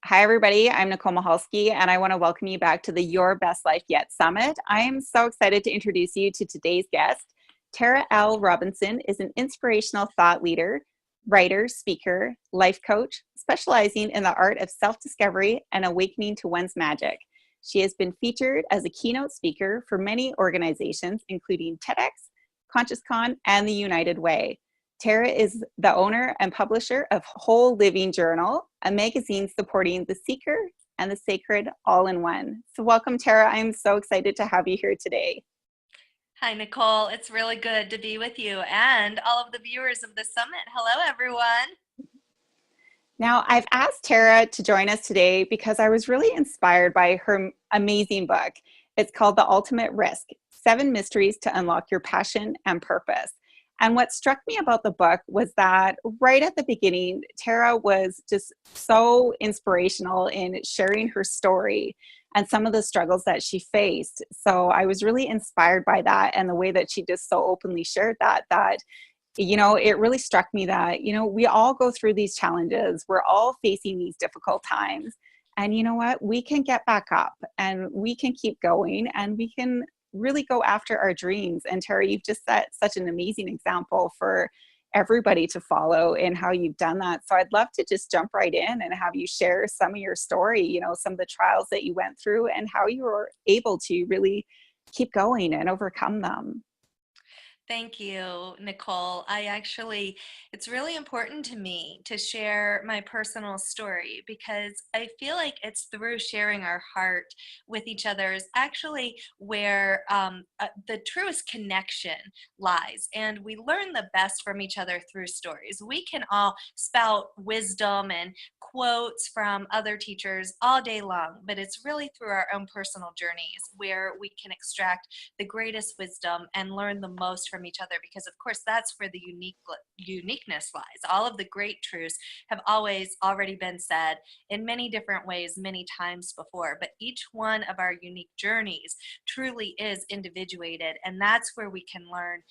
Hi, everybody. I'm Nicole Mahalski, and I want to welcome you back to the Your Best Life Yet Summit. I am so excited to introduce you to today's guest. Tara L. Robinson is an inspirational thought leader, writer, speaker, life coach, specializing in the art of self-discovery and awakening to one's magic. She has been featured as a keynote speaker for many organizations, including TEDx, ConsciousCon, and the United Way. Tara is the owner and publisher of Whole Living Journal, a magazine supporting the seeker and the sacred all in one. So welcome, Tara. I'm so excited to have you here today. Hi, Nicole. It's really good to be with you and all of the viewers of the summit. Hello, everyone. Now, I've asked Tara to join us today because I was really inspired by her amazing book. It's called The Ultimate Risk: 7 Mysteries to Unlock Your Passion and Purpose. And what struck me about the book was that right at the beginning, Tara was just so inspirational in sharing her story and some of the struggles that she faced. So I was really inspired by that and the way that she just so openly shared that it really struck me that, we all go through these challenges. We're all facing these difficult times. And you know what? We can get back up and we can keep going and we can really go after our dreams. And Terry, you've just set such an amazing example for everybody to follow in how you've done that. So I'd love to just jump right in and have you share some of your story, some of the trials that you went through and how you were able to really keep going and overcome them. Thank you, Nicole. It's really important to me to share my personal story because I feel like it's through sharing our heart with each other is actually where the truest connection lies. And we learn the best from each other through stories. We can all spout wisdom and quotes from other teachers all day long, but it's really through our own personal journeys where we can extract the greatest wisdom and learn the most from each other, because of course that's where the uniqueness lies. All of the great truths have always already been said in many different ways many times before, but each one of our unique journeys truly is individuated, and that's where we can learn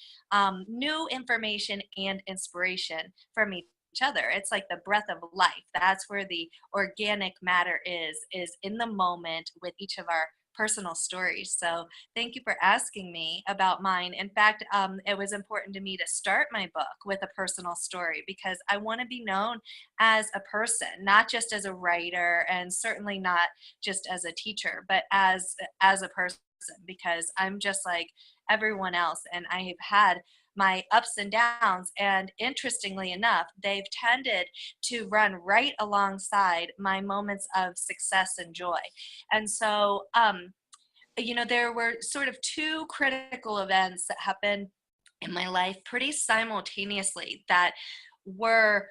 new information and inspiration from each other. It's like the breath of life. That's where the organic matter is in the moment with each of our personal stories. So thank you for asking me about mine. In fact, it was important to me to start my book with a personal story because I want to be known as a person, not just as a writer and certainly not just as a teacher, but as a person, because I'm just like everyone else and I have had my ups and downs, and interestingly enough, they've tended to run right alongside my moments of success and joy. And so there were sort of two critical events that happened in my life pretty simultaneously that were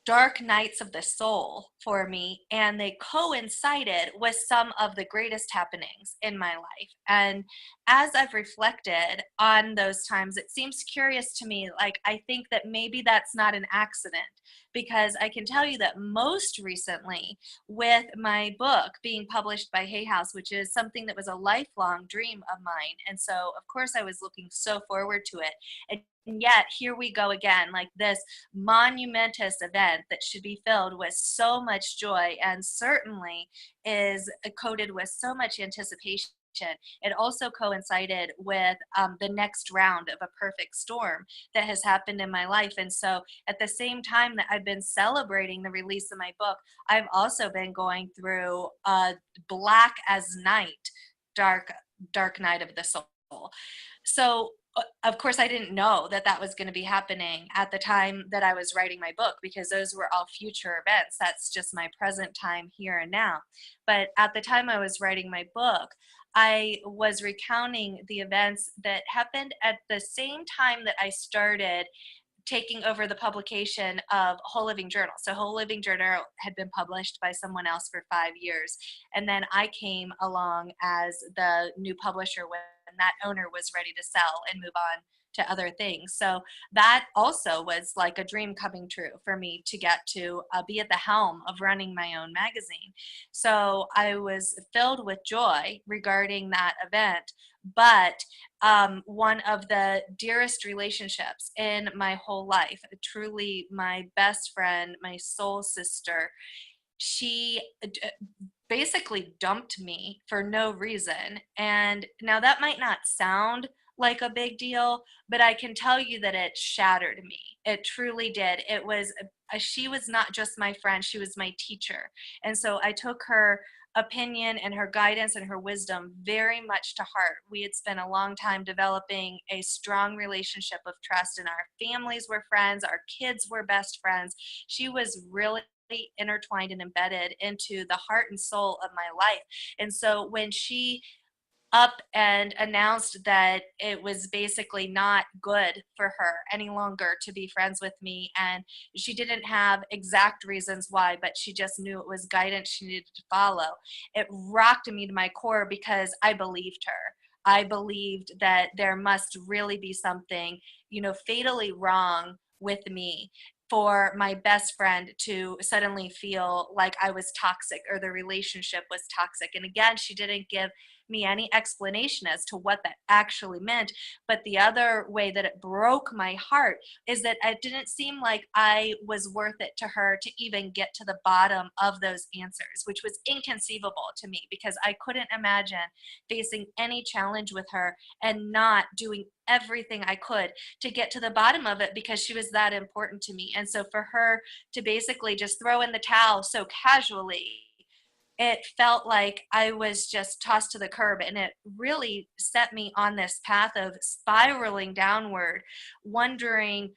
dark nights of the soul for me, and they coincided with some of the greatest happenings in my life. And as I've reflected on those times, it seems curious to me, like I think that maybe that's not an accident, because I can tell you that most recently, with my book being published by Hay House, which is something that was a lifelong dream of mine, and so of course I was looking so forward to it, and yet here we go again, like this monumentous event that should be filled with so much joy and certainly is coated with so much anticipation. It also coincided with the next round of a perfect storm that has happened in my life. And so at the same time that I've been celebrating the release of my book, I've also been going through a black as night, dark, dark night of the soul. So of course, I didn't know that that was going to be happening at the time that I was writing my book, because those were all future events. That's just my present time here and now. But at the time I was writing my book, I was recounting the events that happened at the same time that I started taking over the publication of Whole Living Journal. So Whole Living Journal had been published by someone else for 5 years. And then I came along as the new publisher when that owner was ready to sell and move on to other things. So that also was like a dream coming true for me to get to be at the helm of running my own magazine. So I was filled with joy regarding that event. But one of the dearest relationships in my whole life, truly my best friend, my soul sister, she basically dumped me for no reason. And now that might not sound like a big deal, but I can tell you that it shattered me. It truly did. It was, she was not just my friend, she was my teacher. And so I took her opinion and her guidance and her wisdom very much to heart. We had spent a long time developing a strong relationship of trust, and our families were friends, our kids were best friends. She was really intertwined and embedded into the heart and soul of my life. And so when she up and announced that it was basically not good for her any longer to be friends with me, and she didn't have exact reasons why, but she just knew it was guidance she needed to follow, it rocked me to my core because I believed her. I believed that there must really be something, fatally wrong with me for my best friend to suddenly feel like I was toxic or the relationship was toxic. And again, she didn't give me any explanation as to what that actually meant. But the other way that it broke my heart is that it didn't seem like I was worth it to her to even get to the bottom of those answers, which was inconceivable to me because I couldn't imagine facing any challenge with her and not doing everything I could to get to the bottom of it because she was that important to me. And so for her to basically just throw in the towel so casually, it felt like I was just tossed to the curb, and it really set me on this path of spiraling downward, wondering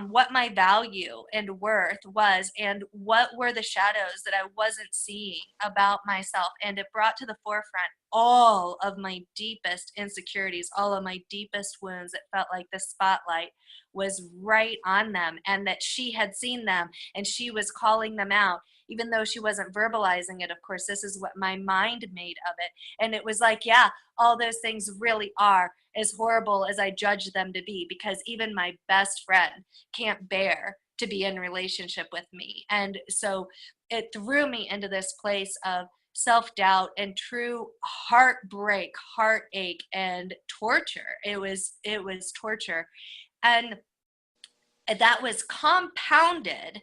what my value and worth was and what were the shadows that I wasn't seeing about myself. And it brought to the forefront all of my deepest insecurities, all of my deepest wounds. It felt like the spotlight was right on them and that she had seen them and she was calling them out even though she wasn't verbalizing it. Of course, this is what my mind made of it. And it was like, yeah, all those things really are as horrible as I judge them to be, because even my best friend can't bear to be in relationship with me. And so it threw me into this place of self-doubt and true heartbreak, heartache, and torture. It was torture. And that was compounded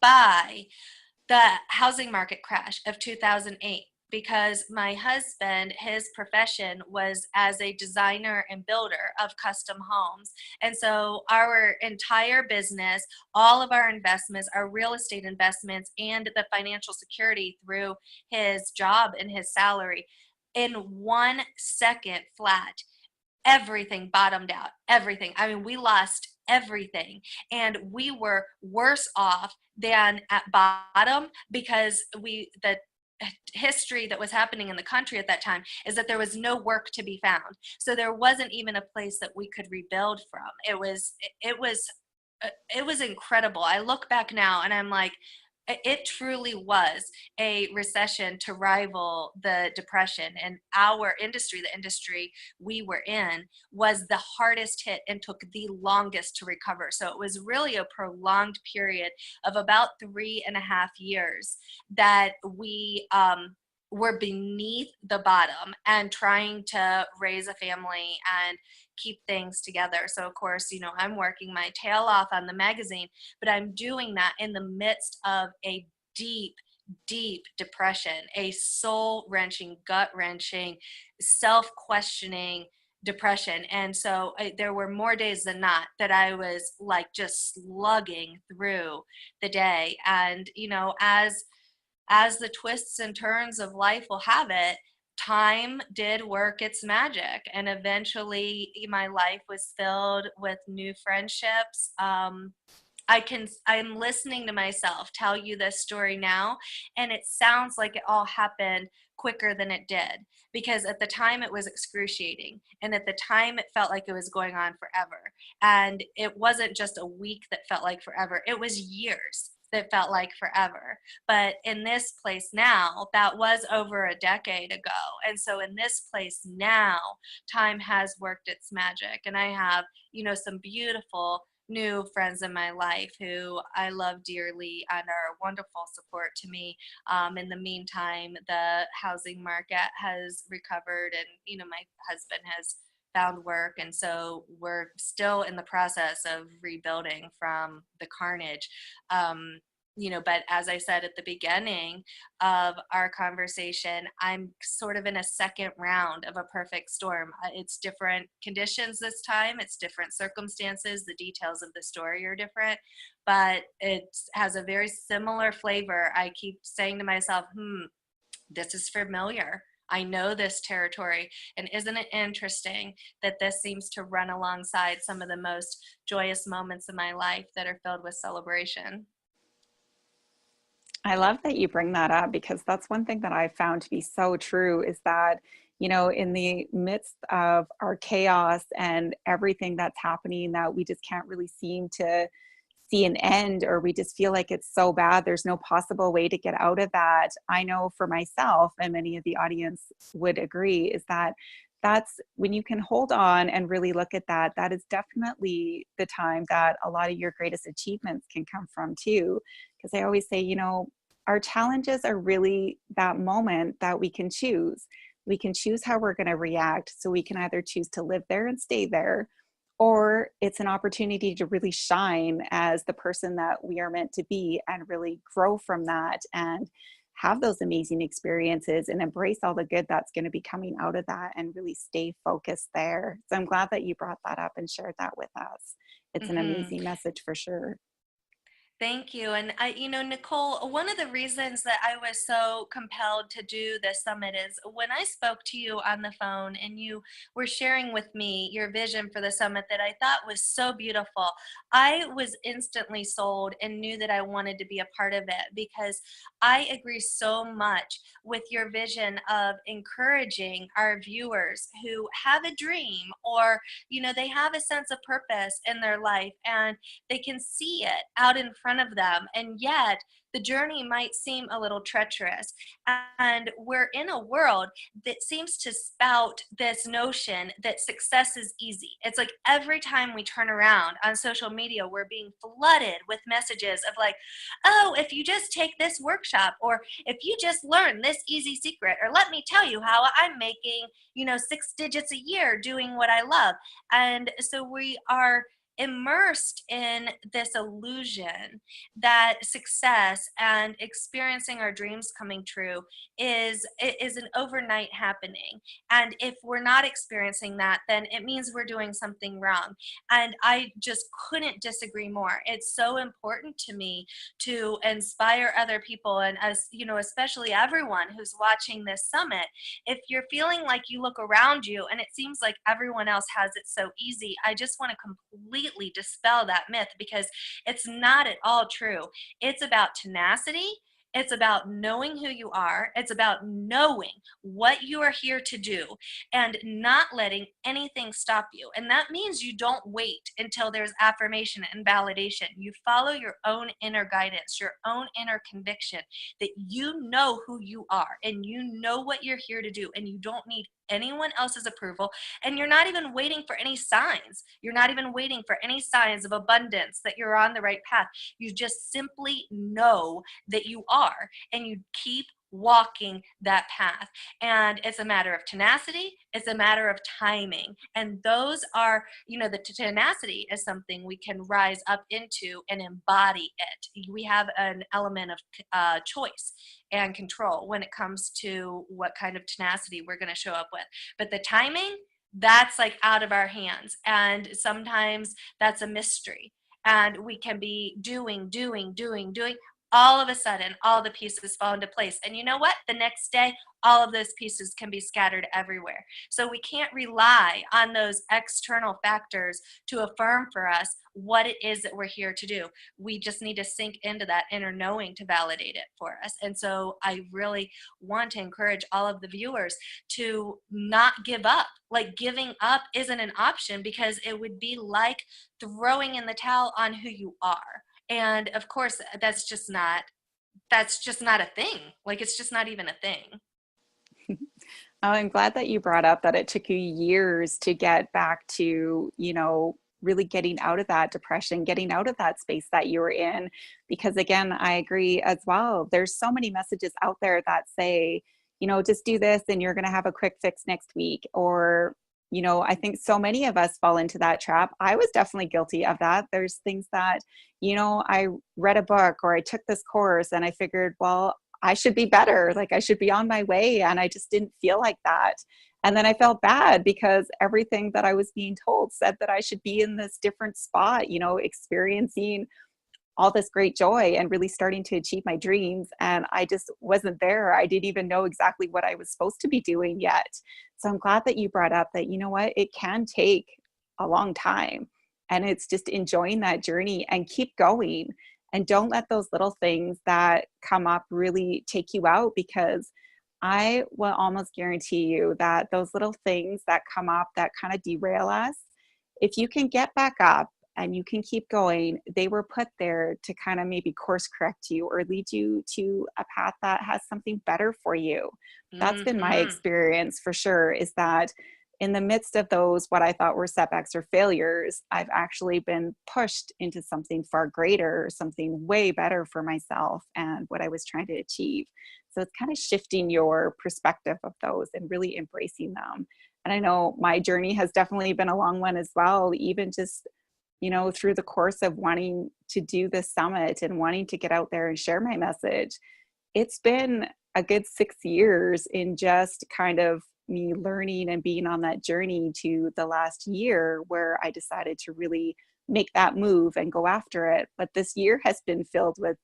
by the housing market crash of 2008, because my husband, his profession was as a designer and builder of custom homes. And so our entire business, all of our investments, our real estate investments, and the financial security through his job and his salary, in 1 second flat, everything bottomed out. Everything. I mean, we lost everything, and we were worse off than at bottom because the history that was happening in the country at that time is that there was no work to be found. So there wasn't even a place that we could rebuild from. It was incredible. I look back now and I'm like, it truly was a recession to rival the depression. And our industry, the industry we were in, was the hardest hit and took the longest to recover. So it was really a prolonged period of about 3.5 years that we were beneath the bottom and trying to raise a family and keep things together. So of course, I'm working my tail off on the magazine, but I'm doing that in the midst of a deep, deep depression, a soul wrenching, gut wrenching, self questioning depression. And so there were more days than not that I was like just slugging through the day. And, as the twists and turns of life will have it, time did work its magic. And eventually my life was filled with new friendships. I'm listening to myself tell you this story now, and it sounds like it all happened quicker than it did, because at the time it was excruciating, and at the time it felt like it was going on forever. And it wasn't just a week that felt like forever, it was years that felt like forever. But in this place now, that was over a decade ago. And so in this place now, time has worked its magic, and I have, some beautiful new friends in my life who I love dearly and are a wonderful support to me. In the meantime, the housing market has recovered, and my husband has found work, and so we're still in the process of rebuilding from the carnage. but as I said at the beginning of our conversation, I'm sort of in a second round of a perfect storm. It's different conditions this time, it's different circumstances, the details of the story are different, but it has a very similar flavor. I keep saying to myself, this is familiar. I know this territory. And isn't it interesting that this seems to run alongside some of the most joyous moments of my life that are filled with celebration? I love that you bring that up because that's one thing that I've found to be so true is that, in the midst of our chaos and everything that's happening that we just can't really seem to see an end, or we just feel like it's so bad, there's no possible way to get out of that. I know for myself, and many of the audience would agree, is that that's when you can hold on and really look at that, that is definitely the time that a lot of your greatest achievements can come from too. Because I always say, our challenges are really that moment that we can choose. We can choose how we're going to react. So we can either choose to live there and stay there, or it's an opportunity to really shine as the person that we are meant to be and really grow from that and have those amazing experiences and embrace all the good that's going to be coming out of that and really stay focused there. So I'm glad that you brought that up and shared that with us. It's an Hmm. amazing message for sure. Thank you. And Nicole, one of the reasons that I was so compelled to do this summit is when I spoke to you on the phone and you were sharing with me your vision for the summit that I thought was so beautiful. I was instantly sold and knew that I wanted to be a part of it because I agree so much with your vision of encouraging our viewers who have a dream, or, they have a sense of purpose in their life and they can see it out in front of them, and yet the journey might seem a little treacherous. And we're in a world that seems to spout this notion that success is easy. It's like every time we turn around on social media, we're being flooded with messages of like, oh, if you just take this workshop, or if you just learn this easy secret, or let me tell you how I'm making, 6 digits a year doing what I love. And so we are immersed in this illusion that success and experiencing our dreams coming true is an overnight happening, and if we're not experiencing that, then it means we're doing something wrong. And I just couldn't disagree more. It's so important to me to inspire other people, and as especially everyone who's watching this summit. If you're feeling like you look around you and it seems like everyone else has it so easy, I just want to completely dispel that myth because it's not at all true. It's about tenacity. It's about knowing who you are. It's about knowing what you are here to do and not letting anything stop you. And that means you don't wait until there's affirmation and validation. You follow your own inner guidance, your own inner conviction that you know who you are and you know what you're here to do, and you don't need anyone else's approval, and you're not even waiting for any signs. You're not even waiting for any signs of abundance that you're on the right path. You just simply know that you are, and you keep walking that path. And it's a matter of tenacity, it's a matter of timing. And those are, the tenacity is something we can rise up into and embody it. We have an element of choice and control when it comes to what kind of tenacity we're going to show up with. But the timing, that's like out of our hands. And sometimes that's a mystery. And we can be doing. All of a sudden, all the pieces fall into place. And you know what? The next day, all of those pieces can be scattered everywhere. So we can't rely on those external factors to affirm for us what it is that we're here to do. We just need to sink into that inner knowing to validate it for us. And so I really want to encourage all of the viewers to not give up. Like, giving up isn't an option because it would be like throwing in the towel on who you are. And of course, that's just not a thing. Like, it's just not even a thing. I'm glad that you brought up that it took you years to get back to, really getting out of that depression, getting out of that space that you were in. Because again, I agree as well. There's so many messages out there that say, just do this and you're going to have a quick fix next week, or I think so many of us fall into that trap. I was definitely guilty of that. There's things that, I read a book or I took this course and I figured, well, I should be better. Like I should be on my way. And I just didn't feel like that. And then I felt bad because everything that I was being told said that I should be in this different spot, experiencing all this great joy and really starting to achieve my dreams. And I just wasn't there. I didn't even know exactly what I was supposed to be doing yet. So I'm glad that you brought up that, it can take a long time. And it's just enjoying that journey and keep going. And don't let those little things that come up really take you out, because I will almost guarantee you that those little things that come up that kind of derail us, if you can get back up and you can keep going, they were put there to kind of maybe course correct you or lead you to a path that has something better for you. That's been my Hmm. experience for sure, is that in the midst of those, what I thought were setbacks or failures, I've actually been pushed into something far greater, something way better for myself and what I was trying to achieve. So it's kind of shifting your perspective of those and really embracing them. And I know my journey has definitely been a long one as well, even just through the course of wanting to do this summit and wanting to get out there and share my message. It's been a good 6 years in just kind of me learning and being on that journey to the last year where I decided to really make that move and go after it. But this year has been filled with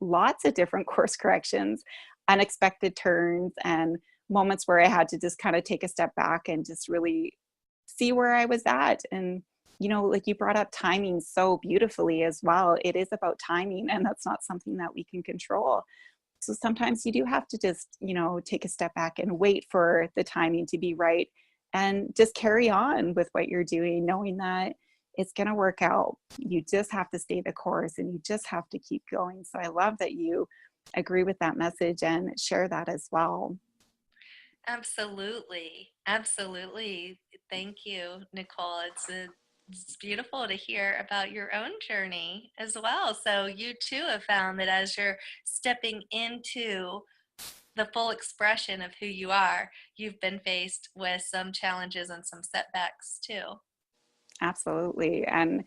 lots of different course corrections, unexpected turns, and moments where I had to just kind of take a step back and just really see where I was at. And, like you brought up timing so beautifully as well. It is about timing, and that's not something that we can control. So sometimes you do have to just, take a step back and wait for the timing to be right and just carry on with what you're doing, knowing that it's going to work out. You just have to stay the course and you just have to keep going. So I love that you agree with that message and share that as well. Absolutely. Absolutely. Thank you, Nicole. It's beautiful to hear about your own journey as well. So you too have found that as you're stepping into the full expression of who you are, you've been faced with some challenges and some setbacks too. Absolutely. And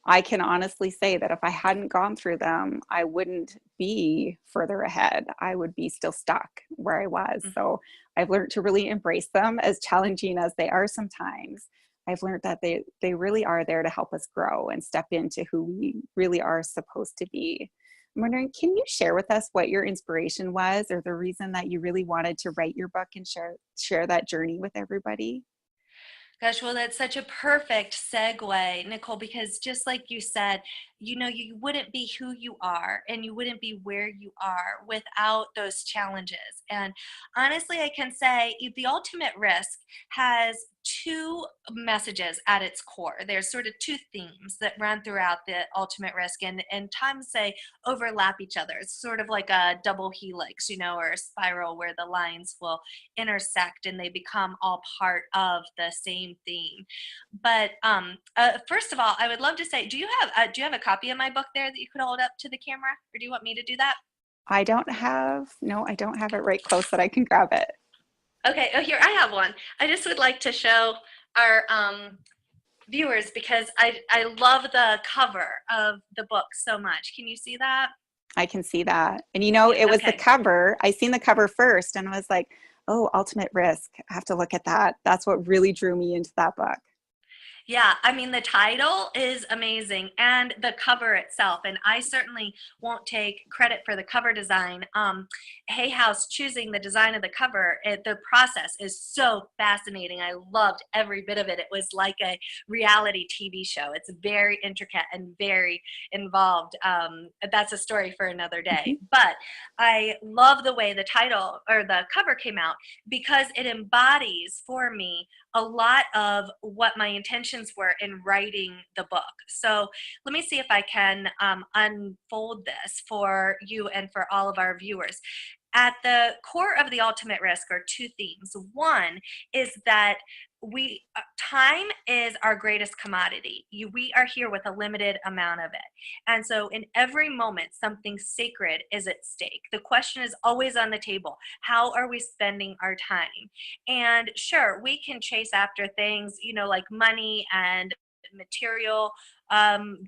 I can honestly say that if I hadn't gone through them, I wouldn't be further ahead. I would be still stuck where I was. Mhm. So I've learned to really embrace them, as challenging as they are sometimes. I've learned that they really are there to help us grow and step into who we really are supposed to be. I'm wondering, can you share with us what your inspiration was, or the reason that you really wanted to write your book and share that journey with everybody? Gosh, well, that's such a perfect segue, Nicole, because just like you said, you wouldn't be who you are and you wouldn't be where you are without those challenges. And honestly, I can say the ultimate risk has two messages at its core. There's sort of two themes that run throughout the ultimate risk, and times they overlap each other. It's sort of like a double helix, or a spiral where the lines will intersect and they become all part of the same theme. But first of all, I would love to say, do you have a copy of my book there that you could hold up to the camera, or do you want me to do that? I don't have it right close that I can grab it. Okay. Oh, here I have one. I just would like to show our viewers because I love the cover of the book so much. Can you see that? I can see that. And Yeah. it was the Okay. cover. I seen the cover first and I was like, oh, Ultimate Risk. I have to look at that. That's what really drew me into that book. Yeah, I mean, the title is amazing and the cover itself. And I certainly won't take credit for the cover design. Hay House choosing the design of the cover, the process is so fascinating. I loved every bit of it. It was like a reality TV show. It's very intricate and very involved. That's a story for another day. Mhm. But I love the way the title or the cover came out because it embodies for me a lot of what my intentions were in writing the book. So let me see if I can unfold this for you and for all of our viewers. at the core of the ultimate risk are two themes. One is that we time is our greatest commodity. We are here with a limited amount of it. And so in every moment something sacred is at stake. The question is always on the table. How are we spending our time? And sure, we can chase after things, like money and material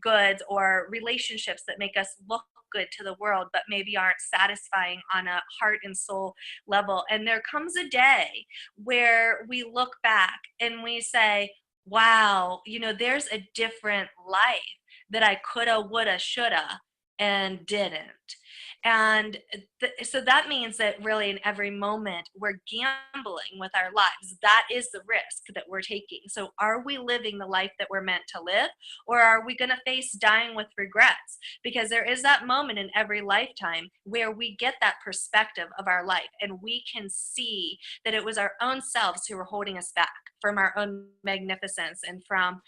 goods or relationships that make us look good to the world, but maybe aren't satisfying on a heart and soul level. And there comes a day where we look back and we say, wow, there's a different life that I coulda, woulda, shoulda, and didn't. And so that means that really in every moment we're gambling with our lives. That is the risk that we're taking. So are we living the life that we're meant to live, or are we going to face dying with regrets? Because there is that moment in every lifetime where we get that perspective of our life and we can see that it was our own selves who were holding us back from our own magnificence and from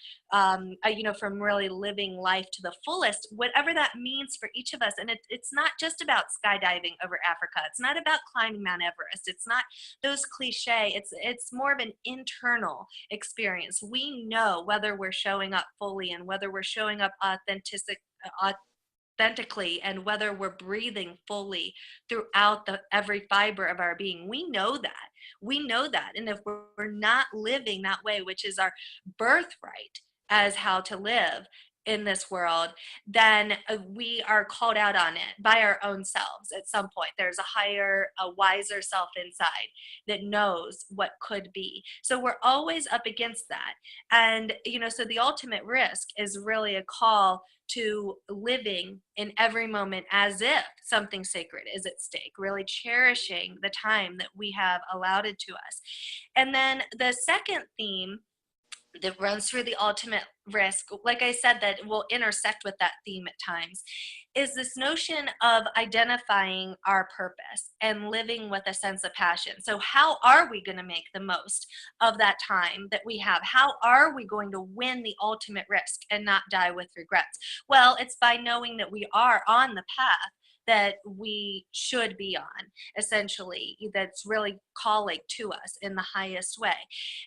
really living life to the fullest, whatever that means for each of us. And it's not just about skydiving over Africa. It's not about climbing Mount Everest. It's not those cliche. It's more of an internal experience. We know whether we're showing up fully and whether we're showing up authentically and whether we're breathing fully throughout every fiber of our being. We know that and if we're not living that way, which is our birthright as how to live in this world, then we are called out on it by our own selves. At some point there's a wiser self inside that knows what could be. So we're always up against that. And so the ultimate risk is really a call to living in every moment as if something sacred is at stake, really cherishing the time that we have allotted to us. And then the second theme that runs through the ultimate risk, like I said, that will intersect with that theme at times, is this notion of identifying our purpose and living with a sense of passion. So how are we going to make the most of that time that we have? How are we going to win the ultimate risk and not die with regrets? Well, it's by knowing that we are on the path that we should be on, essentially, that's really calling to us in the highest way.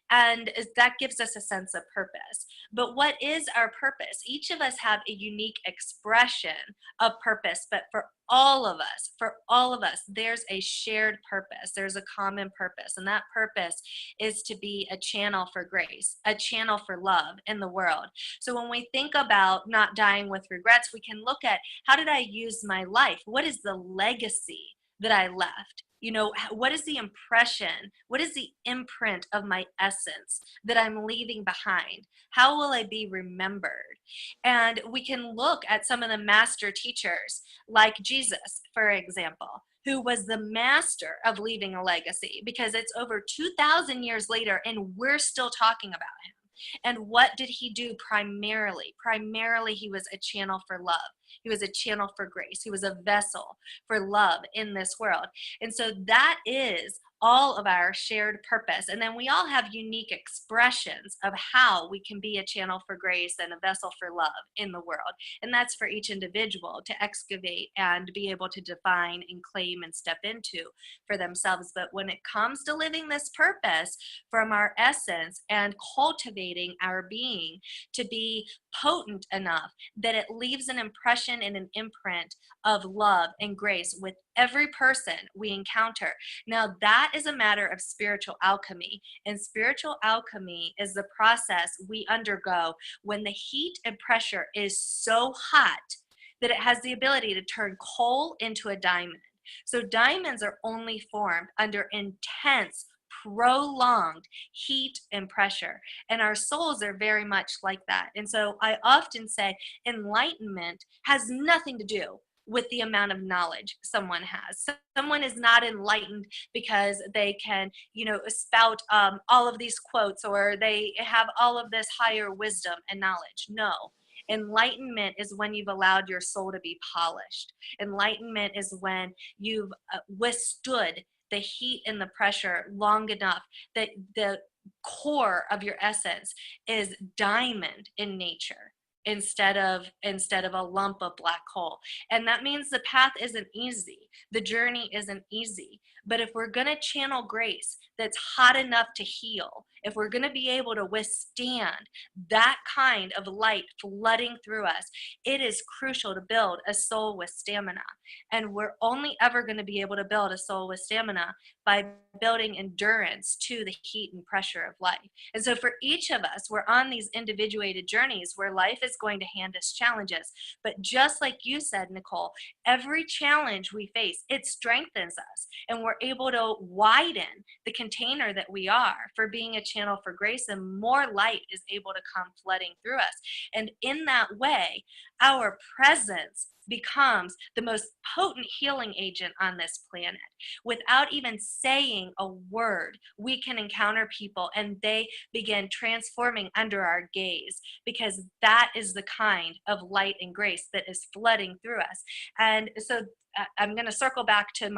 And that gives us a sense of purpose. But what is our purpose? Each of us have a unique expression of purpose, but for all of us, there's a shared purpose. There's a common purpose, and that purpose is to be a channel for grace, a channel for love in the world. So when we think about not dying with regrets, we can look at, how did I use my life? What is the legacy that I left? What is the impression? What is the imprint of my essence that I'm leaving behind? How will I be remembered? And we can look at some of the master teachers, like Jesus, for example, who was the master of leaving a legacy, because it's over 2,000 years later and we're still talking about him. And what did he do primarily? Primarily, he was a channel for love. He was a channel for grace. He was a vessel for love in this world. And so that is all of our shared purpose. And then we all have unique expressions of how we can be a channel for grace and a vessel for love in the world. And that's for each individual to excavate and be able to define and claim and step into for themselves. But when it comes to living this purpose from our essence and cultivating our being to be potent enough that it leaves an impression and an imprint of love and grace with every person we encounter. Now, that is a matter of spiritual alchemy. And spiritual alchemy is the process we undergo when the heat and pressure is so hot that it has the ability to turn coal into a diamond. So diamonds are only formed under intense, prolonged heat and pressure. And our souls are very much like that. And so I often say enlightenment has nothing to do with the amount of knowledge someone has. Someone is not enlightened because they can, spout all of these quotes or they have all of this higher wisdom and knowledge. No. Enlightenment is when you've allowed your soul to be polished. Enlightenment is when you've withstood the heat and the pressure long enough that the core of your essence is diamond in nature. instead of a lump of black hole. And that means the path isn't easy, the journey isn't easy. But if we're going to channel grace that's hot enough to heal, if we're going to be able to withstand that kind of light flooding through us, it is crucial to build a soul with stamina. And we're only ever going to be able to build a soul with stamina by building endurance to the heat and pressure of life. And so for each of us, we're on these individuated journeys where life is going to hand us challenges. But just like you said, Nicole, every challenge we face, it strengthens us. And we're able to widen the container that we are for being a channel for grace, and more light is able to come flooding through us. And in that way, our presence becomes the most potent healing agent on this planet. Without even saying a word, we can encounter people and they begin transforming under our gaze, because that is the kind of light and grace that is flooding through us. And so I'm going to circle back to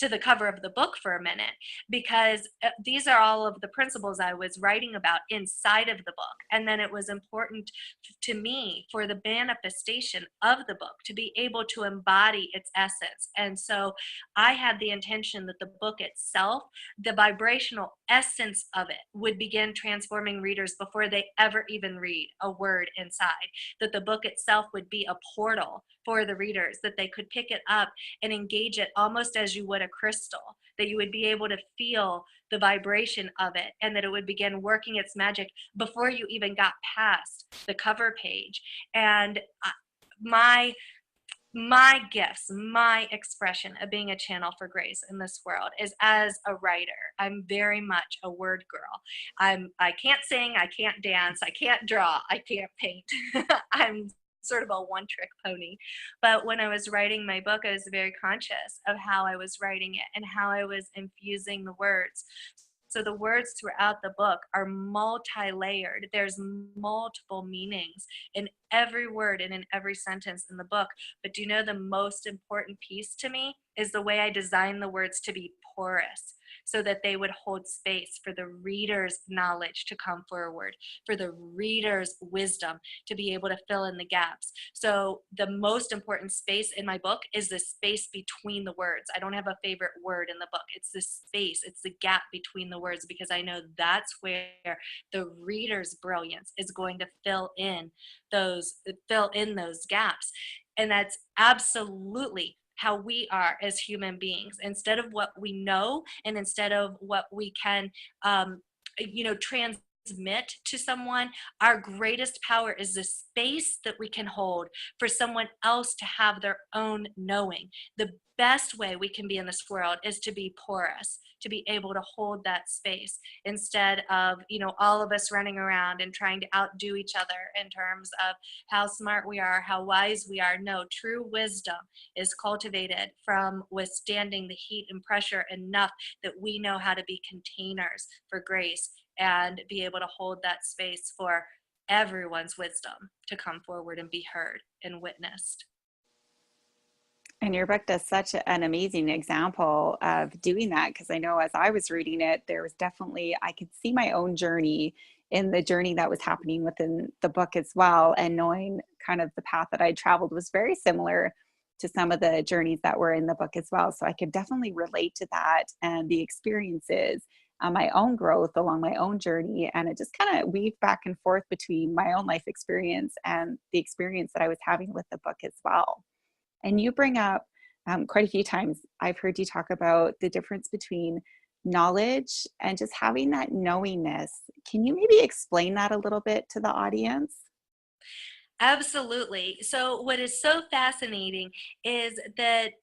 the cover of the book for a minute, because these are all of the principles I was writing about inside of the book. And then it was important to me for the manifestation of the book to be able to embody its essence. And so I had the intention that the book itself, the vibrational essence of it, would begin transforming readers before they ever even read a word inside. That the book itself would be a portal for the readers, that they could pick it up and engage it almost as you would a crystal, that you would be able to feel the vibration of it, and that it would begin working its magic before you even got past the cover page. And my gifts, my expression of being a channel for grace in this world is as a writer. I'm very much a word girl. I can't sing, I can't dance, I can't draw, I can't paint. I'm sort of a one-trick pony. But when I was writing my book, I was very conscious of how I was writing it and how I was infusing the words. So the words throughout the book are multi-layered. There's multiple meanings in every word and in every sentence in the book. But do you know the most important piece to me is the way I designed the words to be porous, so that they would hold space for the reader's knowledge to come forward, for the reader's wisdom to be able to fill in the gaps. So the most important space in my book is the space between the words. I don't have a favorite word in the book. It's the space, it's the gap between the words, because I know that's where the reader's brilliance is going to fill in those gaps. And that's absolutely how we are as human beings. Instead of what we know, and instead of what we can transmit to someone, our greatest power is the space that we can hold for someone else to have their own knowing. The best way we can be in this world is to be porous, to be able to hold that space, instead of all of us running around and trying to outdo each other in terms of how smart we are, how wise we are. No, true wisdom is cultivated from withstanding the heat and pressure enough that we know how to be containers for grace and be able to hold that space for everyone's wisdom to come forward and be heard and witnessed. And your book does such an amazing example of doing that, because I know as I was reading it, there was definitely, I could see my own journey in the journey that was happening within the book as well. And knowing kind of the path that I traveled was very similar to some of the journeys that were in the book as well. So I could definitely relate to that and the experiences, my own growth along my own journey. And it just kind of weaved back and forth between my own life experience and the experience that I was having with the book as well. And you bring up quite a few times, I've heard you talk about the difference between knowledge and just having that knowingness. Can you maybe explain that a little bit to the audience? Absolutely. So, what is so fascinating is that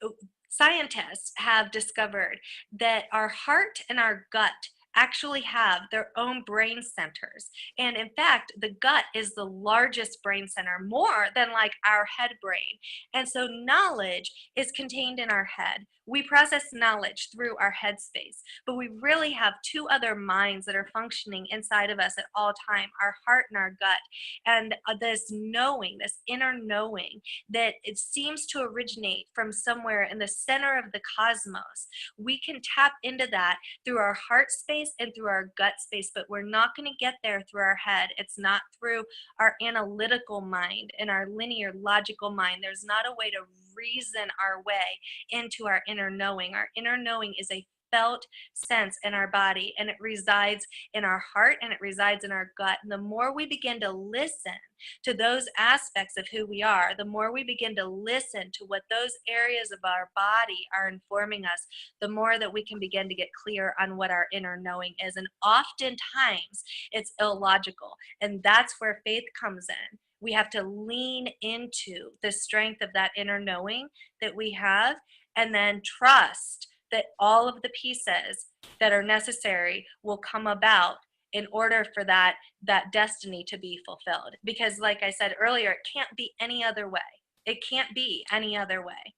scientists have discovered that our heart and our gut actually have their own brain centers. And in fact, the gut is the largest brain center, more than like our head brain. And so, knowledge is contained in our head. We process knowledge through our head space, but we really have two other minds that are functioning inside of us at all time, our heart and our gut. And this knowing, this inner knowing, that it seems to originate from somewhere in the center of the cosmos, we can tap into that through our heart space space and through our gut space, but we're not going to get there through our head. It's not through our analytical mind and our linear logical mind. There's not a way to reason our way into our inner knowing. Our inner knowing is a felt sense in our body, and it resides in our heart and it resides in our gut. And the more we begin to listen to those aspects of who we are, the more we begin to listen to what those areas of our body are informing us, the more that we can begin to get clear on what our inner knowing is. And oftentimes it's illogical, and that's where faith comes in. We have to lean into the strength of that inner knowing that we have, and then trust that all of the pieces that are necessary will come about in order for that destiny to be fulfilled. Because like I said earlier, it can't be any other way. It can't be any other way.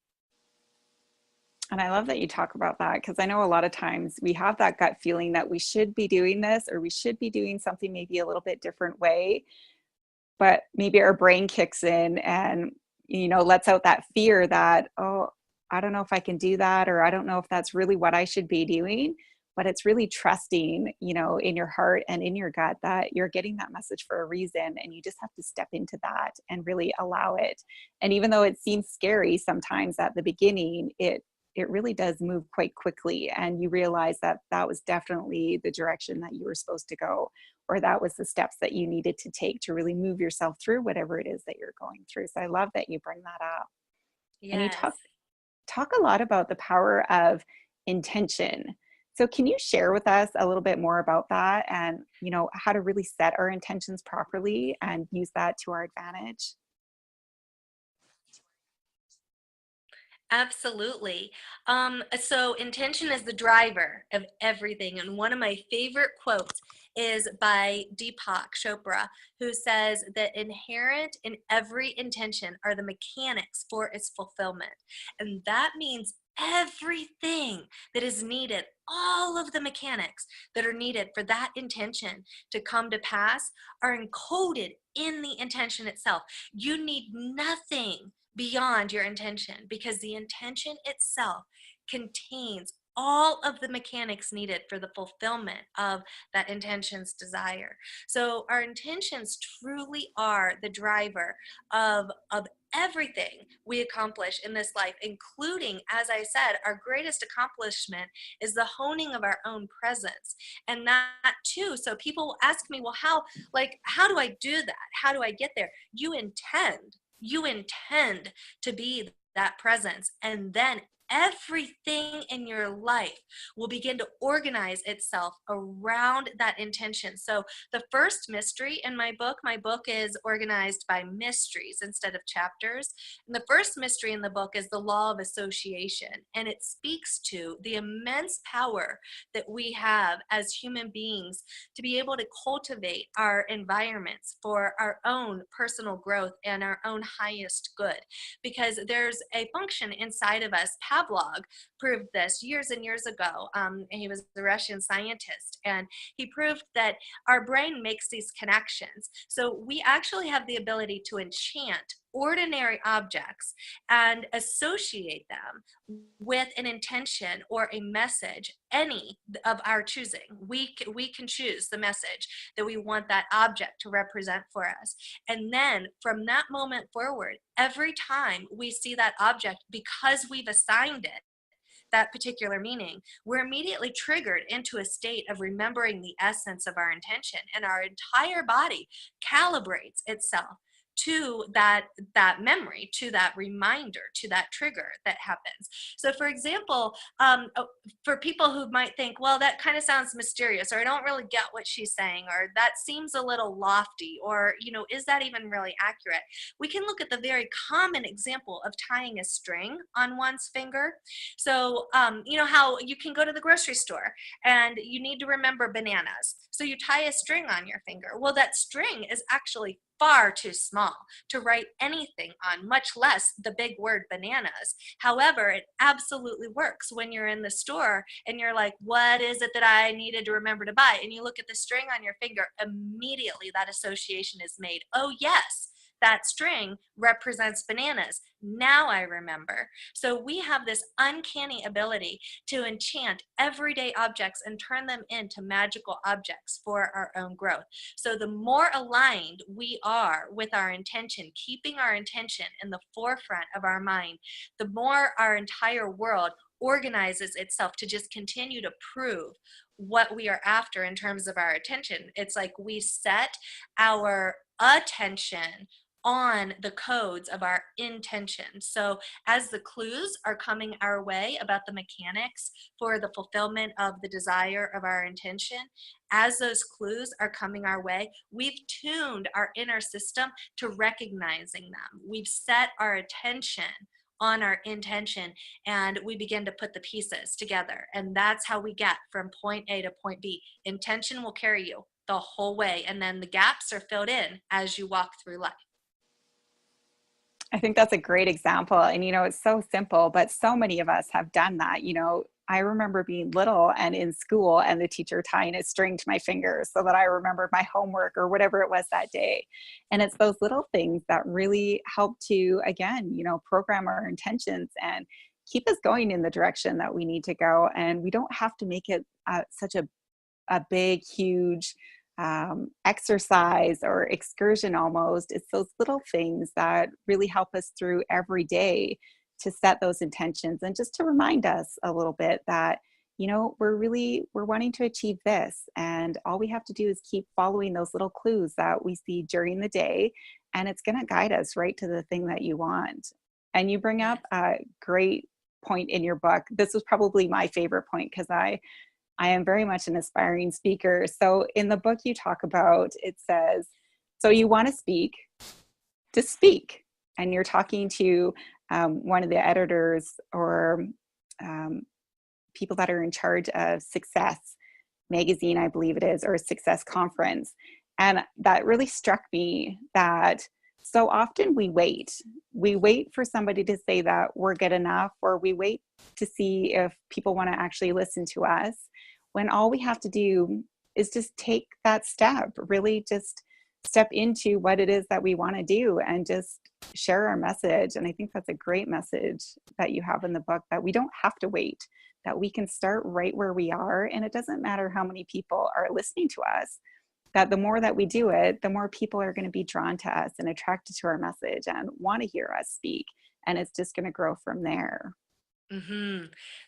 And I love that you talk about that, because I know a lot of times we have that gut feeling that we should be doing this, or we should be doing something maybe a little bit different way, but maybe our brain kicks in and lets out that fear that, oh, I don't know if I can do that, or I don't know if that's really what I should be doing. But it's really trusting, in your heart and in your gut that you're getting that message for a reason, and you just have to step into that and really allow it. And even though it seems scary sometimes at the beginning, it really does move quite quickly, and you realize that that was definitely the direction that you were supposed to go, or that was the steps that you needed to take to really move yourself through whatever it is that you're going through. So I love that you bring that up. And you Yes. talk a lot about the power of intention. So can you share with us a little bit more about that, and how to really set our intentions properly and use that to our advantage? Absolutely. So intention is the driver of everything. And one of my favorite quotes is by Deepak Chopra, who says that inherent in every intention are the mechanics for its fulfillment. And that means everything that is needed, all of the mechanics that are needed for that intention to come to pass are encoded in the intention itself. You need nothing beyond your intention, because the intention itself contains all of the mechanics needed for the fulfillment of that intention's desire. So our intentions truly are the driver of everything we accomplish in this life, including, as I said, our greatest accomplishment is the honing of our own presence. And that too, so people will ask me, well, how do I do that? How do I get there? You intend to be that presence, and then everything in your life will begin to organize itself around that intention. So the first mystery in my book is organized by mysteries instead of chapters. And the first mystery in the book is the law of association, and it speaks to the immense power that we have as human beings to be able to cultivate our environments for our own personal growth and our own highest good. Because there's a function inside of us. Pavlov proved this years and years ago. He was a Russian scientist, and he proved that our brain makes these connections. So we actually have the ability to enchant ordinary objects and associate them with an intention or a message, any of our choosing. We can choose the message that we want that object to represent for us. And then from that moment forward, every time we see that object, because we've assigned it that particular meaning, we're immediately triggered into a state of remembering the essence of our intention, and our entire body calibrates itself to that memory, to that reminder, to that trigger that happens. So for example, for people who might think, well, that kind of sounds mysterious, or I don't really get what she's saying, or that seems a little lofty, or is that even really accurate, we can look at the very common example of tying a string on one's finger. So how you can go to the grocery store and you need to remember bananas, so you tie a string on your finger. Well, that string is actually far too small to write anything on, much less the big word bananas. However, it absolutely works when you're in the store and you're like, what is it that I needed to remember to buy? And you look at the string on your finger, immediately that association is made. Oh yes, that string represents bananas. Now I remember. So we have this uncanny ability to enchant everyday objects and turn them into magical objects for our own growth. So the more aligned we are with our intention, keeping our intention in the forefront of our mind, the more our entire world organizes itself to just continue to prove what we are after in terms of our attention. It's like we set our attention on the codes of our intention. So as the clues are coming our way about the mechanics for the fulfillment of the desire of our intention, as those clues are coming our way, we've tuned our inner system to recognizing them. We've set our attention on our intention, and we begin to put the pieces together. And that's how we get from point A to point B. Intention will carry you the whole way, and then the gaps are filled in as you walk through life. I think that's a great example. And, it's so simple, but so many of us have done that. I remember being little and in school and the teacher tying a string to my finger so that I remembered my homework or whatever it was that day. And it's those little things that really help to, again, program our intentions and keep us going in the direction that we need to go. And we don't have to make it such a big, huge exercise or excursion almost. It's those little things that really help us through every day to set those intentions and just to remind us a little bit that, we're wanting to achieve this. And all we have to do is keep following those little clues that we see during the day, and it's going to guide us right to the thing that you want. And you bring up Yes. a great point in your book. This was probably my favorite point because I am very much an aspiring speaker. So in the book you talk about, it says, so you want to speak, just speak. And you're talking to one of the editors or people that are in charge of Success magazine, I believe it is, or Success Conference. And that really struck me that so often we wait. We wait for somebody to say that we're good enough, or we wait to see if people want to actually listen to us, when all we have to do is just take that step, really just step into what it is that we want to do and just share our message. And I think that's a great message that you have in the book, that we don't have to wait, that we can start right where we are. And it doesn't matter how many people are listening to us, that the more that we do it, the more people are going to be drawn to us and attracted to our message and want to hear us speak. And it's just going to grow from there. Hmm.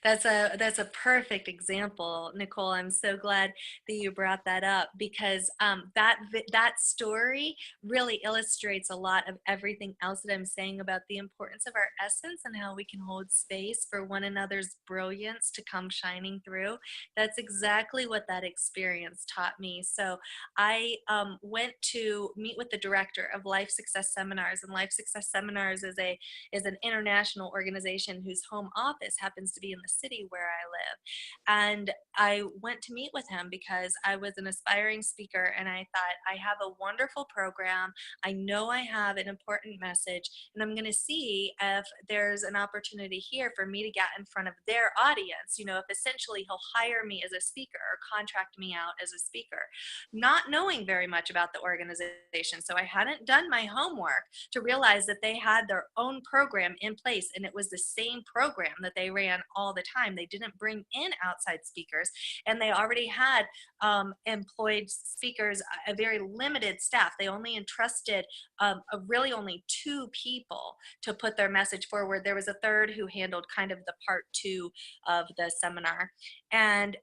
That's a perfect example, Nicole. I'm so glad that you brought that up because that story really illustrates a lot of everything else that I'm saying about the importance of our essence and how we can hold space for one another's brilliance to come shining through. That's exactly what that experience taught me. So I went to meet with the director of Life Success Seminars, and Life Success Seminars is an international organization whose home office happens to be in the city where I live. And I went to meet with him because I was an aspiring speaker, and I thought, I have a wonderful program. I know I have an important message, and I'm going to see if there's an opportunity here for me to get in front of their audience. If essentially he'll hire me as a speaker or contract me out as a speaker, not knowing very much about the organization. So I hadn't done my homework to realize that they had their own program in place, and it was the same program that they ran all the time. They didn't bring in outside speakers, and they already had employed speakers, a very limited staff. They only entrusted really only two people to put their message forward. There was a third who handled kind of the part two of the seminar, and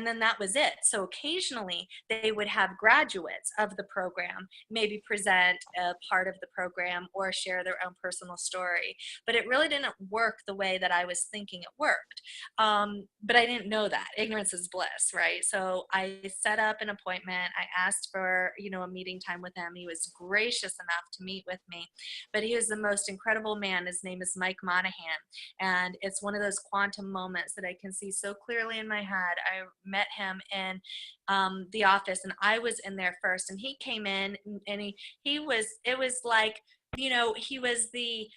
then that was it. So occasionally they would have graduates of the program maybe present a part of the program or share their own personal story. But it really didn't work the way that I was thinking it worked. But I didn't know that. Ignorance is bliss, right? So I set up an appointment. I asked for, a meeting time with him. He was gracious enough to meet with me. But he is the most incredible man. His name is Mike Monahan. And it's one of those quantum moments that I can see so clearly in my head. I met him in the office, and I was in there first, and he came in, and he was, it was like, he was the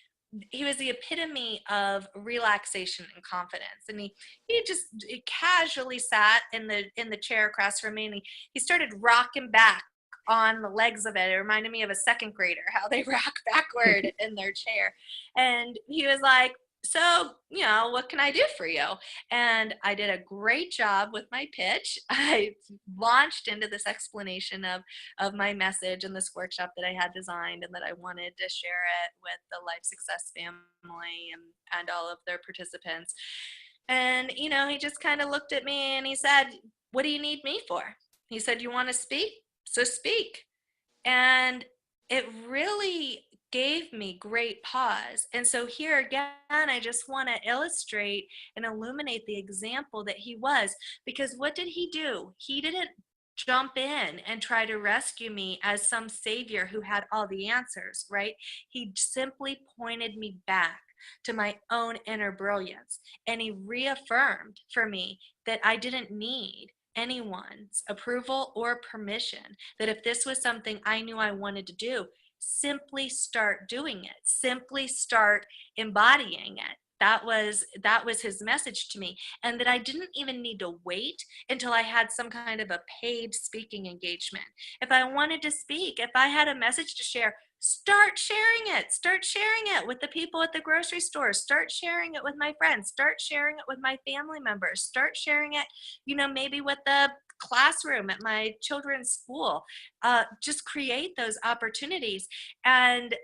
epitome of relaxation and confidence. And he casually sat in the chair across from me, and he started rocking back on the legs of it. It reminded me of a second grader, how they rock backward in their chair. And he was like, so, what can I do for you? And I did a great job with my pitch. I launched into this explanation of my message and this workshop that I had designed and that I wanted to share it with the Life Success family and all of their participants. And, he just kind of looked at me and he said, what do you need me for? He said, you want to speak? So speak. And it really gave me great pause. And so here again, I just want to illustrate and illuminate the example that he was, because what did he do? He didn't jump in and try to rescue me as some savior who had all the answers, right? He simply pointed me back to my own inner brilliance. And he reaffirmed for me that I didn't need anyone's approval or permission, that if this was something I knew I wanted to do, simply start doing it, simply start embodying it. That was his message to me, and that I didn't even need to wait until I had some kind of a paid speaking engagement. If I wanted to speak, if I had a message to share, start sharing it. Start sharing it with the people at the grocery store. Start sharing it with my friends. Start sharing it with my family members. Start sharing it, maybe with the classroom at my children's school. Just create those opportunities. And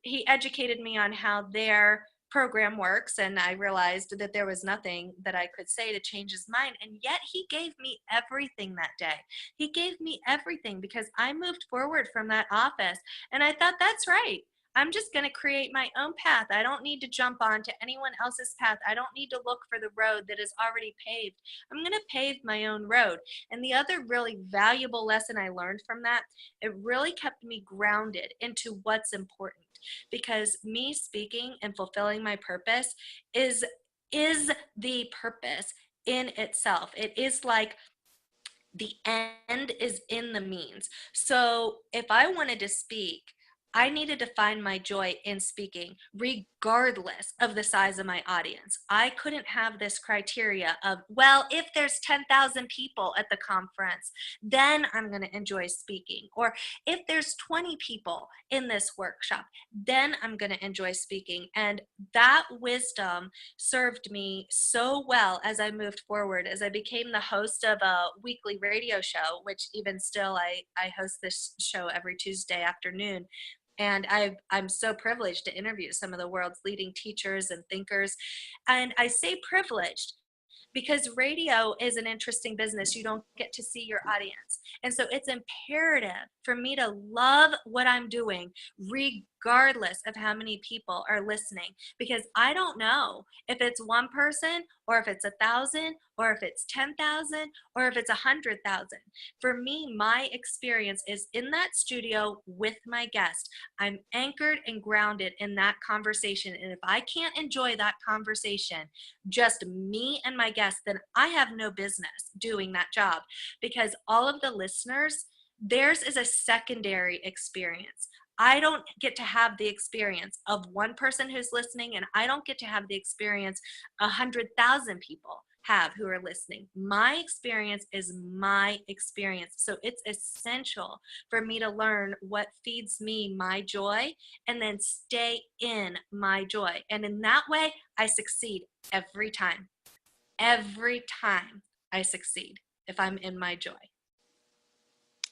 he educated me on how their program works, and I realized that there was nothing that I could say to change his mind. And yet he gave me everything that day. He gave me everything, because I moved forward from that office and I thought, that's right. I'm just going to create my own path. I don't need to jump onto anyone else's path. I don't need to look for the road that is already paved. I'm going to pave my own road. And the other really valuable lesson I learned from that, it really kept me grounded into what's important, because me speaking and fulfilling my purpose is the purpose in itself. It is like the end is in the means. So if I wanted to speak, I needed to find my joy in speaking, regardless of the size of my audience. I couldn't have this criteria of, well, if there's 10,000 people at the conference, then I'm going to enjoy speaking. Or if there's 20 people in this workshop, then I'm going to enjoy speaking. And that wisdom served me so well as I moved forward, as I became the host of a weekly radio show, which even still I host this show every Tuesday afternoon. And I'm so privileged to interview some of the world's leading teachers and thinkers. And I say privileged because radio is an interesting business. You don't get to see your audience. And so it's imperative for me to love what I'm doing, regardless of how many people are listening, because I don't know if it's one person or if it's 1,000 or if it's 10,000 or if it's 100,000. For me, my experience is in that studio with my guest. I'm anchored and grounded in that conversation. And if I can't enjoy that conversation, just me and my guest, then I have no business doing that job, because all of the listeners, theirs is a secondary experience. I don't get to have the experience of one person who's listening, and I don't get to have the experience 100,000 people have who are listening. My experience is my experience. So it's essential for me to learn what feeds me my joy and then stay in my joy. And in that way, I succeed every time. Every time I succeed if I'm in my joy.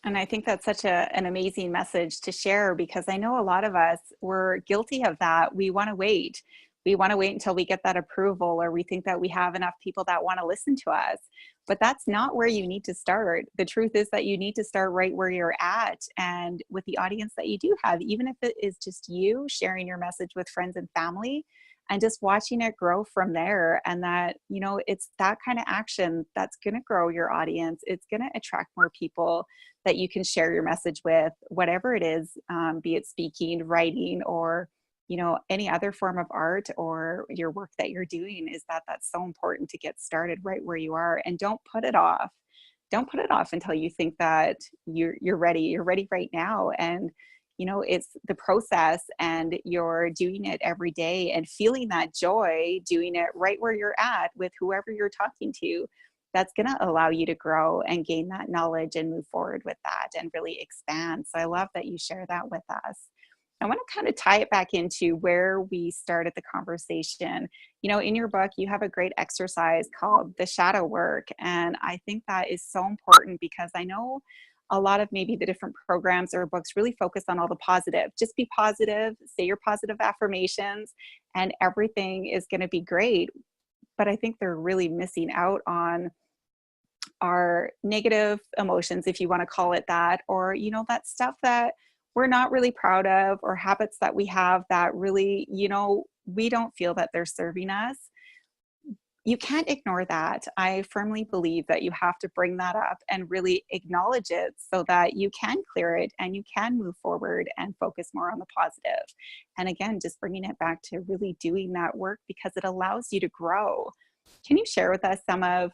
And I think that's such an amazing message to share, because I know a lot of us were guilty of that. We want to wait. We want to wait until we get that approval, or we think that we have enough people that want to listen to us. But that's not where you need to start. The truth is that you need to start right where you're at, and with the audience that you do have, even if it is just you sharing your message with friends and family, and just watching it grow from there. And that, it's that kind of action that's going to grow your audience. It's going to attract more people that you can share your message with, whatever it is, be it speaking, writing, or any other form of art or your work that you're doing. Is that's so important to get started right where you are, and don't put it off. Don't put it off until you think that you're ready. You're ready right now. And it's the process, and you're doing it every day and feeling that joy doing it right where you're at with whoever you're talking to. that's going to allow you to grow and gain that knowledge and move forward with that and really expand. So I love that you share that with us. I want to kind of tie it back into where we started the conversation. You know, in your book, you have a great exercise called the shadow work. And I think that is so important because I know a lot of maybe the different programs or books really focus on all the positive. Just be positive, say your positive affirmations, and everything is going to be great. But I think they're really missing out on our negative emotions, if you want to call it that, or, you know, that stuff that we're not really proud of, or habits that we have that really, you know, we don't feel that they're serving us. You can't ignore that. I firmly believe that you have to bring that up and really acknowledge it so that you can clear it and you can move forward and focus more on the positive. And again, just bringing it back to really doing that work because it allows you to grow. Can you share with us some of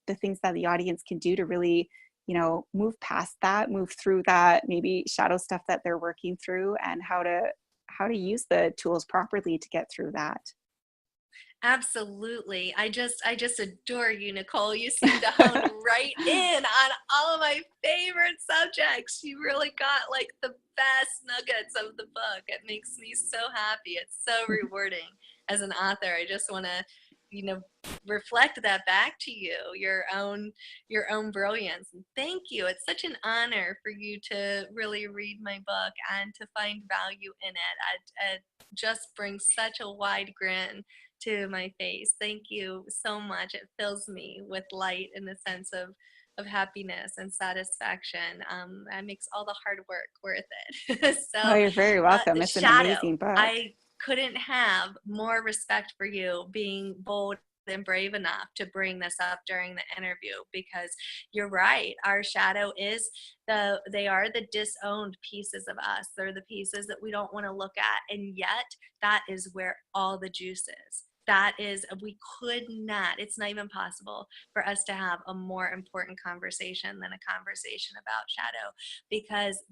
the things that the audience can do to really, you know, move past that, move through that, maybe shadow stuff that they're working through, and how to use the tools properly to get through that? Absolutely. I just adore you, Nicole. You seem to hone right in on all of my favorite subjects. You really got like the best nuggets of the book. It makes me so happy. It's so rewarding as an author. I just want to, you know, reflect that back to you, your own brilliance. And thank you. It's such an honor for you to really read my book and to find value in it. It just brings such a wide grin to my face. Thank you so much. It fills me with light in the sense of happiness and satisfaction. That makes all the hard work worth it. Oh, So, you're very welcome. It's an Shadow, amazing book. I couldn't have more respect for you being bold and brave enough to bring this up during the interview, because you're right, our shadow is they are the disowned pieces of us. They're the pieces that we don't want to look at, and yet that is where all the juice is. That is, we could not, it's not even possible for us to have a more important conversation than a conversation about shadow, because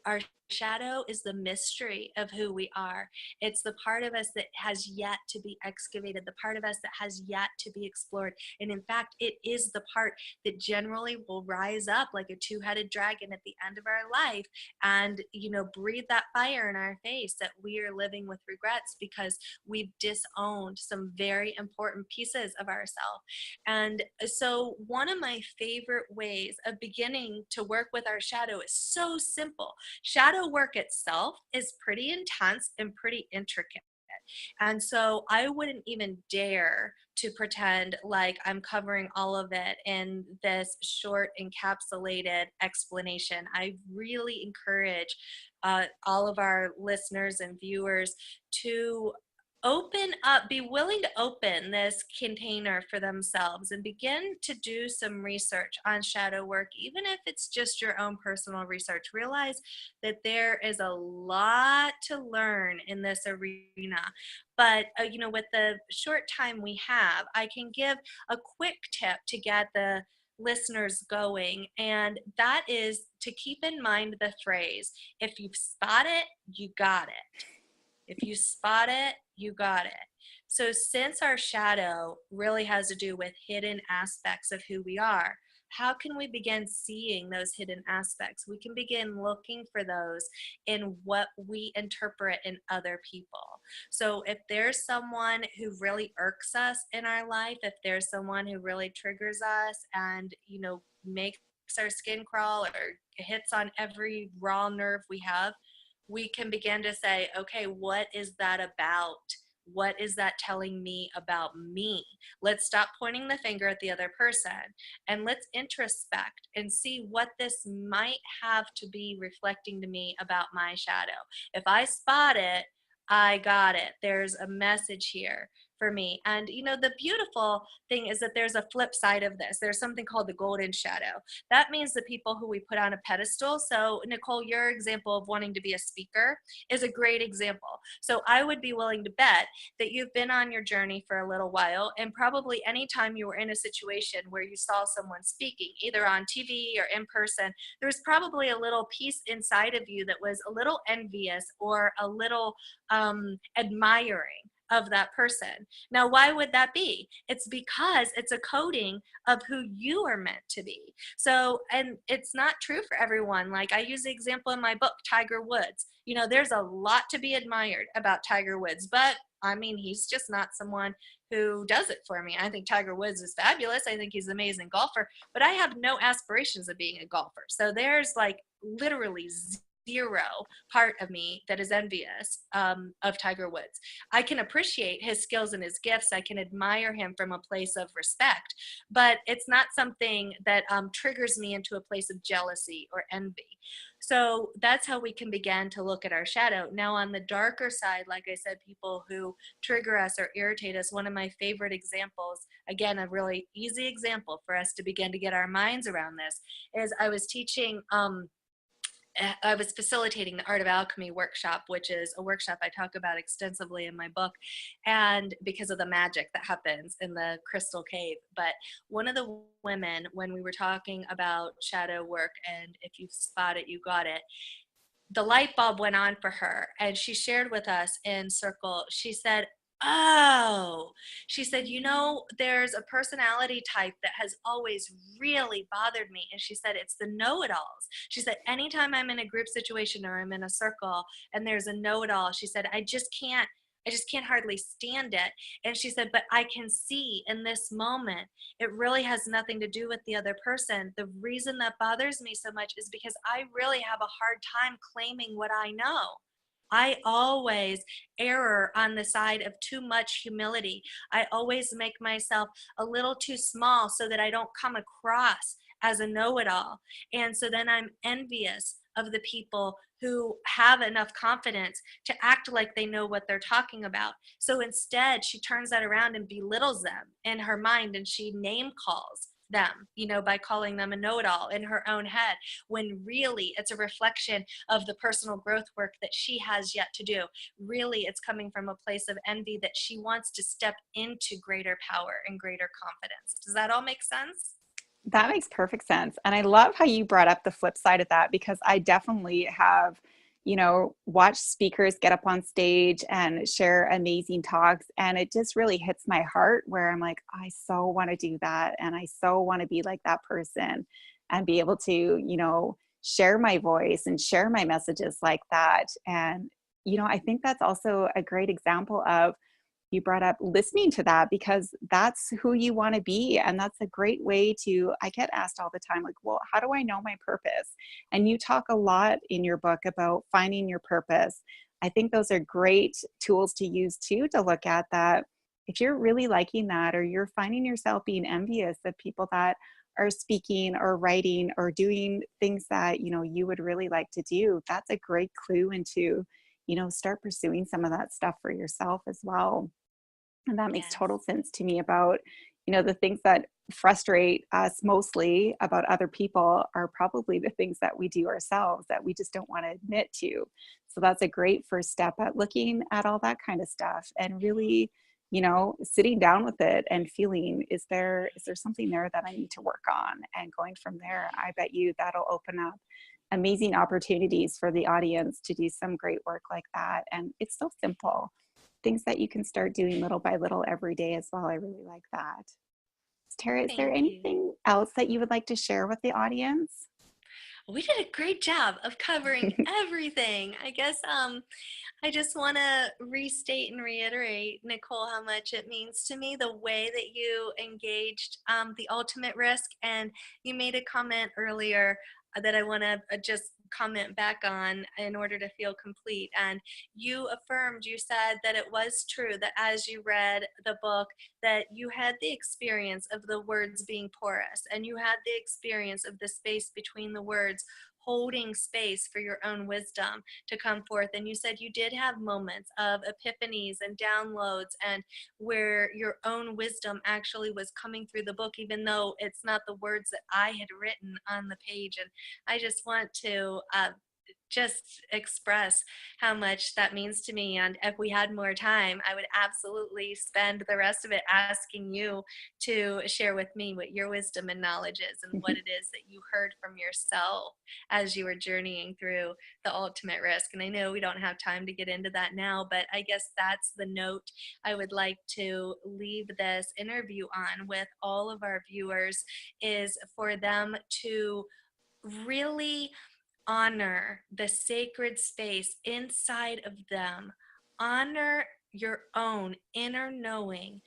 our shadow is the mystery of who we are. It's the part of us that has yet to be excavated, the part of us that has yet to be explored. And in fact, it is the part that generally will rise up like a two-headed dragon at the end of our life and, you know, breathe that fire in our face that we are living with regrets because we've disowned some very important pieces of ourselves. And so one of my favorite ways of beginning to work with our shadow is so simple. Shadow work itself is pretty intense and pretty intricate. And so I wouldn't even dare to pretend like I'm covering all of it in this short encapsulated explanation. I really encourage all of our listeners and viewers to open up, be willing to open this container for themselves and begin to do some research on shadow work, even if it's just your own personal research. Realize that there is a lot to learn in this arena. But, you know, with the short time we have, I can give a quick tip to get the listeners going, and that is to keep in mind the phrase, if you spot it, you got it. If you spot it, you got it. So, since our shadow really has to do with hidden aspects of who we are, how can we begin seeing those hidden aspects? We can begin looking for those in what we interpret in other people. So, if there's someone who really irks us in our life, if there's someone who really triggers us and, you know, makes our skin crawl or hits on every raw nerve we have, we can begin to say, okay, what is that about? What is that telling me about me? Let's stop pointing the finger at the other person and let's introspect and see what this might have to be reflecting to me about my shadow. If I spot it, I got it. There's a message here for me. And you know, the beautiful thing is that there's a flip side of this. There's something called the golden shadow. That means the people who we put on a pedestal. So Nicole, your example of wanting to be a speaker is a great example. So I would be willing to bet that you've been on your journey for a little while, and probably anytime you were in a situation where you saw someone speaking, either on TV or in person, there was probably a little piece inside of you that was a little envious or a little admiring of that person. Now, why would that be? It's because it's a coding of who you are meant to be. So, and it's not true for everyone. Like I use the example in my book, Tiger Woods. You know, there's a lot to be admired about Tiger Woods, but I mean, he's just not someone who does it for me. I think Tiger Woods is fabulous. I think he's an amazing golfer, but I have no aspirations of being a golfer. So there's like literally zero part of me that is envious of Tiger Woods. I can appreciate his skills and his gifts. I can admire him from a place of respect, but it's not something that triggers me into a place of jealousy or envy. So that's how we can begin to look at our shadow. Now, on the darker side, like I said, people who trigger us or irritate us, one of my favorite examples, again, a really easy example for us to begin to get our minds around this, is I was teaching. I was facilitating the Art of Alchemy workshop, which is a workshop I talk about extensively in my book, and because of the magic that happens in the crystal cave. But one of the women, when we were talking about shadow work, and if you spot it, you got it, the light bulb went on for her, and she shared with us in circle. She said, oh, she said, you know, there's a personality type that has always really bothered me. And she said, it's the know-it-alls. She said, anytime I'm in a group situation or I'm in a circle and there's a know-it-all, she said, I just can't hardly stand it. And she said, but I can see in this moment, it really has nothing to do with the other person. The reason that bothers me so much is because I really have a hard time claiming what I know. I always err on the side of too much humility. I always make myself a little too small so that I don't come across as a know-it-all. And so then I'm envious of the people who have enough confidence to act like they know what they're talking about. So instead, she turns that around and belittles them in her mind, and she name calls them, you know, by calling them a know-it-all in her own head, when really it's a reflection of the personal growth work that she has yet to do. Really, it's coming from a place of envy that she wants to step into greater power and greater confidence. Does that all make sense? That makes perfect sense. And I love how you brought up the flip side of that because I definitely have, watched speakers get up on stage and share amazing talks. And it just really hits my heart where I'm like, I so want to do that. And I so want to be like that person and be able to, share my voice and share my messages like that. And, I think that's also a great example of you brought up listening to that because that's who you want to be. And that's a great way to, I get asked all the time, like, well, how do I know my purpose? And you talk a lot in your book about finding your purpose. I think those are great tools to use too, to look at that. If you're really liking that, or you're finding yourself being envious of people that are speaking or writing or doing things that, you would really like to do, that's a great clue into, start pursuing some of that stuff for yourself as well. And that makes total Yes. sense to me about, the things that frustrate us mostly about other people are probably the things that we do ourselves that we just don't want to admit to. So that's a great first step at looking at all that kind of stuff and really, sitting down with it and feeling, is there something there that I need to work on? And going from there, I bet you that'll open up amazing opportunities for the audience to do some great work like that. And it's so simple, things that you can start doing little by little every day as well. I really like that. Tara, is there Thank you. anything else that you would like to share with the audience? We did a great job of covering everything. I just want to restate and reiterate, Nicole, how much it means to me the way that you engaged the ultimate risk. And you made a comment earlier that I want to just comment back on in order to feel complete. And you affirmed, you said that it was true that as you read the book, that you had the experience of the words being porous, and you had the experience of the space between the words holding space for your own wisdom to come forth. And you said you did have moments of epiphanies and downloads, and where your own wisdom actually was coming through the book, even though it's not the words that I had written on the page. And I just want to just express how much that means to me. And if we had more time, I would absolutely spend the rest of it asking you to share with me what your wisdom and knowledge is and what it is that you heard from yourself as you were journeying through the ultimate risk. And I know we don't have time to get into that now, but I guess that's the note I would like to leave this interview on with all of our viewers, is for them to really honor the sacred space inside of them, honor your own inner knowing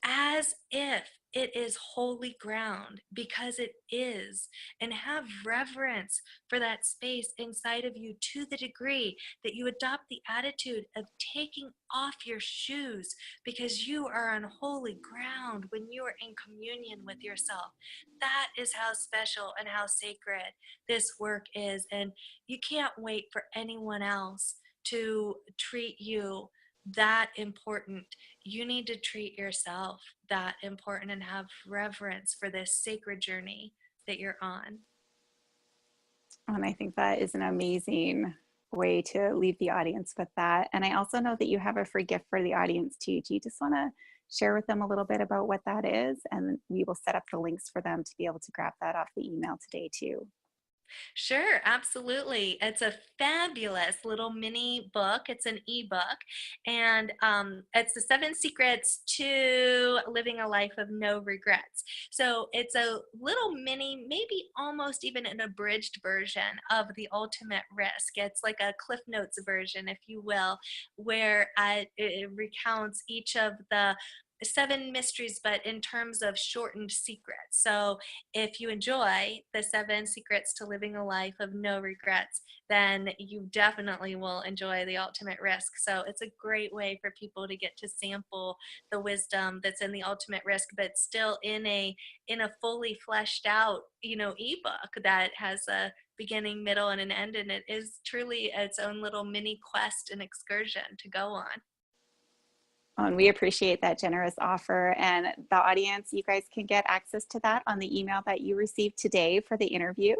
as if it is holy ground, because it is, and have reverence for that space inside of you to the degree that you adopt the attitude of taking off your shoes because you are on holy ground when you are in communion with yourself. That is how special and how sacred this work is, and you can't wait for anyone else to treat you that important. You need to treat yourself that important and have reverence for this sacred journey that you're on. And I think that is an amazing way to leave the audience with that. And I also know that you have a free gift for the audience too. Do you just want to share with them a little bit about what that is? And we will set up the links for them to be able to grab that off the email today too. Sure, absolutely. It's a fabulous little mini book. It's an ebook, and it's the 7 secrets to living a life of no regrets. So it's a little mini, maybe almost even an abridged version of the ultimate risk. It's like a Cliff Notes version, if you will, where it recounts each of the 7 mysteries, but in terms of shortened secrets. So if you enjoy the 7 secrets to living a life of no regrets, then you definitely will enjoy the ultimate risk. So it's a great way for people to get to sample the wisdom that's in the ultimate risk, but still in a fully fleshed out, ebook that has a beginning, middle, and an end, and it is truly its own little mini quest and excursion to go on. And we appreciate that generous offer. And the audience, you guys can get access to that on the email that you received today for the interview.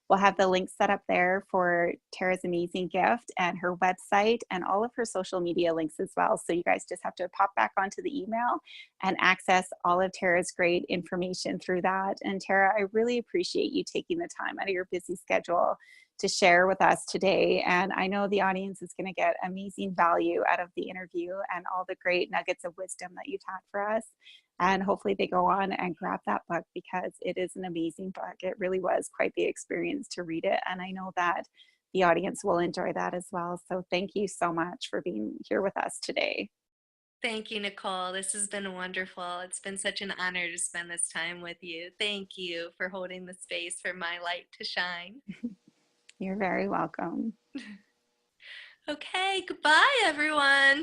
We'll have the link set up there for Tara's amazing gift and her website and all of her social media links as well. So you guys just have to pop back onto the email and access all of Tara's great information through that. And Tara, I really appreciate you taking the time out of your busy schedule to share with us today. And I know the audience is going to get amazing value out of the interview and all the great nuggets of wisdom that you've had for us. And hopefully they go on and grab that book because it is an amazing book. It really was quite the experience to read it. And I know that the audience will enjoy that as well. So thank you so much for being here with us today. Thank you, Nicole. This has been wonderful. It's been such an honor to spend this time with you. Thank you for holding the space for my light to shine. You're very welcome. Okay, goodbye, everyone.